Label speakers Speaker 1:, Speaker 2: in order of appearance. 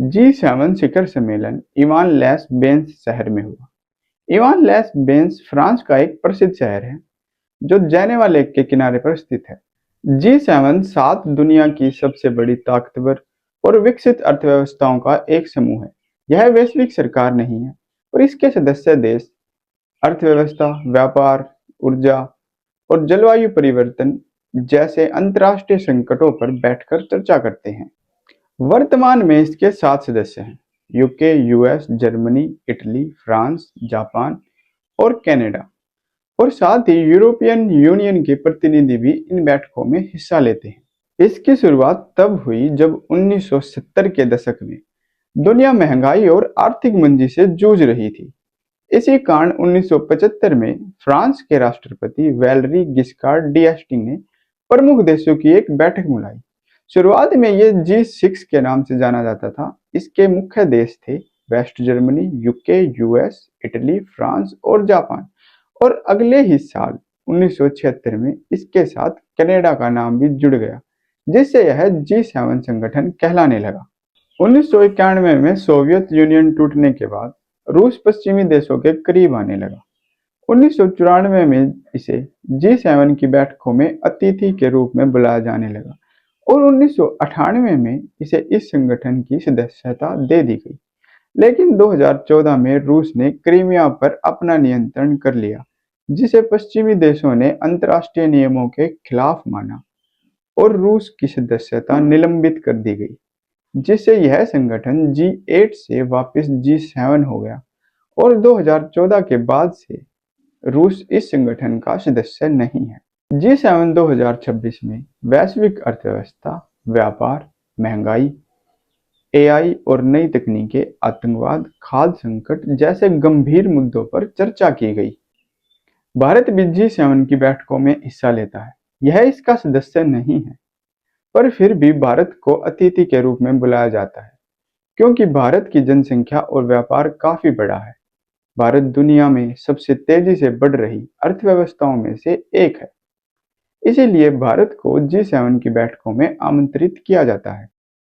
Speaker 1: G7 शिखर सम्मेलन Ivan less बेंस शहर में हुआ। इवान लेस बेंस फ्रांस का एक प्रसिद्ध शहर है जो जेनेवा लेक के किनारे पर स्थित है। G7 सात दुनिया की सबसे बड़ी ताकतवर और विकसित अर्थव्यवस्थाओं का एक समूह है। यह वैश्विक सरकार नहीं है और इसके सदस्य देश अर्थव्यवस्था, व्यापार, ऊर्जा और जलवायु परिवर्तन जैसे अंतर्राष्ट्रीय संकटों पर बैठकर चर्चा करते हैं। वर्तमान में इसके 7 सदस्य हैं: UK, US, Germany, Italy, France, Japan और कनाडा। और साथ ही यूरोपियन यूनियन के प्रतिनिधि भी इन बैठकों में हिस्सा लेते हैं। इसकी शुरुआत तब हुई जब 1970 के दशक में दुनिया महंगाई और आर्थिक मंदी से जूझ रही थी। इसी कारण 1975 में फ्रांस के राष्ट्रपति वैलेरी गिस्कार्ड d'Estaing ने प्रमुख देशों की एक बैठक बुलाई। शुरुआत में ये G6 के नाम से जाना जाता था। इसके मुख्य देश थे West Germany, UK, US, Italy, France और जापान। और अगले ही साल 1976 में इसके साथ कनाडा का नाम भी जुड़ गया, जिससे यह G7 संगठन कहलाने लगा। 1991 में सोवियत यूनियन टूटने के बाद रूस पश्चिमी देशों के करीब आने लगा। 1994 में इसे G7 की बैठकों में अतिथि के रूप में बुलाया जाने लगा और 1998 में इसे इस संगठन की सदस्यता दे दी गई। लेकिन 2014 में रूस ने क्रीमिया पर अपना नियंत्रण कर लिया, जिसे पश्चिमी देशों ने अंतर्राष्ट्रीय नियमों के खिलाफ माना और रूस की सदस्यता निलंबित कर दी गई, जिससे यह संगठन G8 से वापस G7 हो गया और 2014 के बाद से रूस इस संगठन का सदस्य नहीं है। G7 2026 में वैश्विक अर्थव्यवस्था, व्यापार, महंगाई, AI और नई तकनीकें, आतंकवाद, खाद्य संकट जैसे गंभीर मुद्दों पर चर्चा की गई। भारत भी G7 की बैठकों में हिस्सा लेता है। यह इसका सदस्य नहीं है, पर फिर भी भारत को अतिथि के रूप में बुलाया जाता है, क्योंकि भारत की जनसंख्या और व्यापार काफी बड़ा है। भारत दुनिया में सबसे तेजी से बढ़ रही अर्थव्यवस्थाओं में से एक है। इसीलिए भारत को G7 की बैठकों में आमंत्रित किया जाता है।